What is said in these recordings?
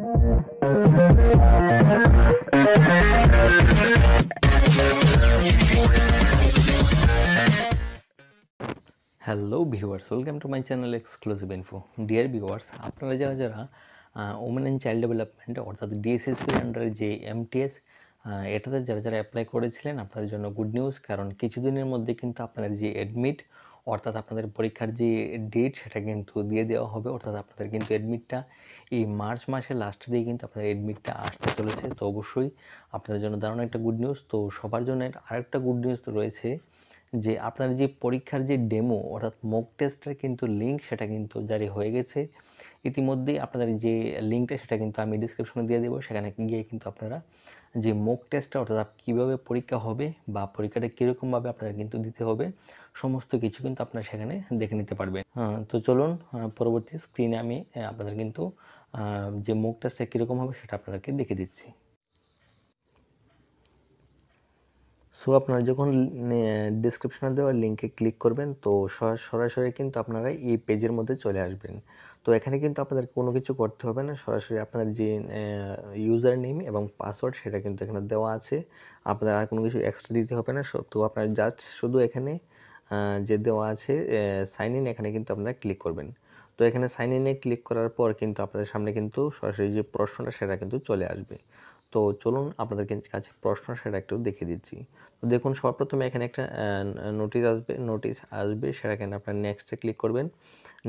Hello viewers, welcome to my channel exclusive info. Dear viewers, আপনারা যারা যারা women and child development অর্থাৎ ডিএসএসপির আন্ডারে যে এমটিএস এটাতে যারা যারা অ্যাপ্লাই করেছিলেন, আপনাদের জন্য গুড নিউজ। কারণ কিছুদিনের মধ্যে কিন্তু আপনাদের যে অ্যাডমিট অর্থাৎ আপনাদের পরীক্ষার যে ডেট সেটা কিন্তু দিয়ে দেওয়া হবে। অর্থাৎ আপনাদের কিন্তু অ্যাডমিটটা এই মার্চ মাসের লাস্টের দিকে কিন্তু আপনাদের অ্যাডমিটটা আসতে চলেছে। তো অবশ্যই আপনাদের জন্য দারুণ একটা গুড নিউজ। তো সবার জন্য আরেকটা গুড নিউজ তো রয়েছে যে আপনার যে পরীক্ষার যে ডেমো অর্থাৎ মক টেস্টের কিন্তু লিঙ্ক সেটা কিন্তু জারি হয়ে গেছে ইতিমধ্যেই। আপনাদের যে লিঙ্কটা সেটা কিন্তু আমি ডিসক্রিপশনে দিয়ে দেবো, সেখানে গিয়ে কিন্তু আপনারা যে মক টেস্টটা অর্থাৎ কীভাবে পরীক্ষা হবে বা পরীক্ষাটা কীরকমভাবে আপনাদের কিন্তু দিতে হবে সমস্ত কিছু কিন্তু আপনারা সেখানে দেখে নিতে পারবেন। তো চলুন পরবর্তী স্ক্রিনে আমি আপনাদের কিন্তু যে মক টেস্টটা কীরকম হবে সেটা আপনাদেরকে দেখে দিচ্ছি। সো আপনারা যখন ডিসক্রিপশনে দেওয়া লিঙ্কে ক্লিক করবেন তো সরাসরি কিন্তু আপনারা এই পেজের মধ্যে চলে আসবেন। তো এখানে কিন্তু আপনাদের কোনো কিছু করতে হবে না, সরাসরি আপনাদের যে ইউজার নেম এবং পাসওয়ার্ড সেটা কিন্তু এখানে দেওয়া আছে। আপনাদের আর কোনো কিছু এক্সট্রা দিতে হবে না। তো আপনারা জাস্ট শুধু এখানে যে দেওয়া আছে সাইন ইন, এখানে কিন্তু আপনারা ক্লিক করবেন। তো এখানে সাইন ইনে ক্লিক করার পর কিন্তু আপনাদের সামনে কিন্তু সরাসরি যে প্রশ্নটা সেটা কিন্তু চলে আসবে। তো চলুন আপনাদের কাছে প্রশ্ন সেটা একটু দেখিয়ে দিচ্ছি। তো দেখুন, সর্বপ্রথমে এখানে একটা নোটিশ আসবে সেখানে আপনার নেক্সটে ক্লিক করবেন।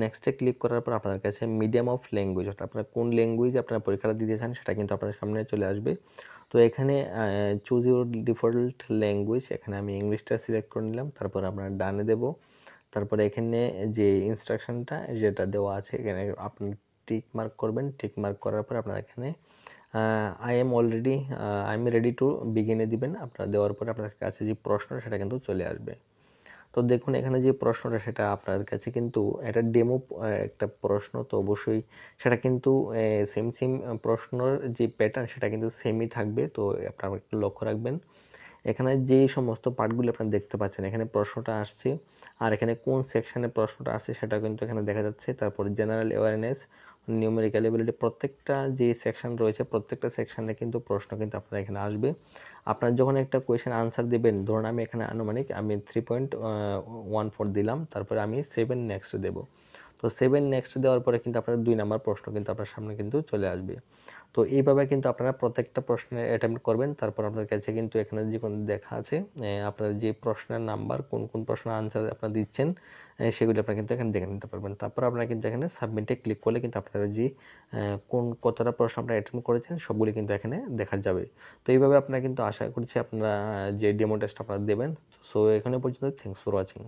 নেক্সটে ক্লিক করার পর আপনাদের কাছে মিডিয়াম অফ ল্যাঙ্গুয়েজ অর্থাৎ আপনারা কোন ল্যাঙ্গুয়েজে আপনারা পরীক্ষাটা দিতে চান সেটা কিন্তু আপনাদের সামনে চলে আসবে। তো এখানে চুজ ইউর ডিফল্ট ল্যাঙ্গুয়েজ, এখানে আমি ইংলিশটা সিলেক্ট করে নিলাম। তারপর আপনারা ডানে দেব। তারপরে এখানে যে ইনস্ট্রাকশনটা যেটা দেওয়া আছে এখানে আপনি টিক মার্ক করবেন। টিক মার্ক করার পর আপনারা এখানে আই এম রেডি টু বিগিনে দিবেন। আপনারা দেওয়ার পরে আপনাদের কাছে যে প্রশ্ন সেটা কিন্তু চলে আসবে। তো দেখুন এখানে যে প্রশ্নটা সেটা আপনাদের কাছে কিন্তু একটা ডেমো একটা প্রশ্ন, তো অবশ্যই সেটা কিন্তু সেম প্রশ্নর যে প্যাটার্ন সেটা কিন্তু সেমই থাকবে। তো আপনারা একটু লক্ষ্য রাখবেন এখানে যে সমস্ত পার্টগুলো আপনারা দেখতে পাচ্ছেন এখানে প্রশ্নটা আসছে, আর এখানে কোন সেকশনে প্রশ্নটা আসছে সেটা কিন্তু এখানে দেখা যাচ্ছে। তারপর জেনারেল অ্যাওয়ারনেস, নিউমেরিক্যাল এবিলিটি, প্রত্যেকটা যে সেকশন রয়েছে প্রত্যেকটা সেকশনে কিন্তু প্রশ্ন কিন্তু আপনার এখানে আসবে। আপনারা যখন একটা কোয়েশ্চেন আনসার দেবেন, ধরুন আমি এখানে আনুমানিক আমি 3.14 দিলাম, তারপরে আমি 7 নেক্সট দেবো। তো 7 নেক্সট দেওয়ার পরে কিন্তু আপনাদের 2 নাম্বার প্রশ্ন কিন্তু আপনার সামনে কিন্তু চলে আসবে। তো এইভাবে কিন্তু আপনারা প্রত্যেকটা প্রশ্নের অ্যাটেম্প্ট করবেন। তারপর আপনার কাছে কিন্তু এখানে যে কোনো দেখা আছে আপনার যে প্রশ্নের নাম্বার, কোন কোন প্রশ্নের আনসার আপনারা দিচ্ছেন সেগুলি আপনারা কিন্তু এখানে দেখে নিতে পারবেন। তারপর আপনারা কিন্তু এখানে সাবমিটে ক্লিক করলে কিন্তু আপনারা যে কতটা প্রশ্ন আপনারা অ্যাটেম্প্ট করেছেন সবগুলি কিন্তু এখানে দেখা যাবে। তো এইভাবে আপনারা কিন্তু আশা করছি আপনারা যে ডেমো টেস্ট আপনারা দেবেন। সো এখানে পর্যন্ত, থ্যাঙ্কস ফর ওয়াচিং।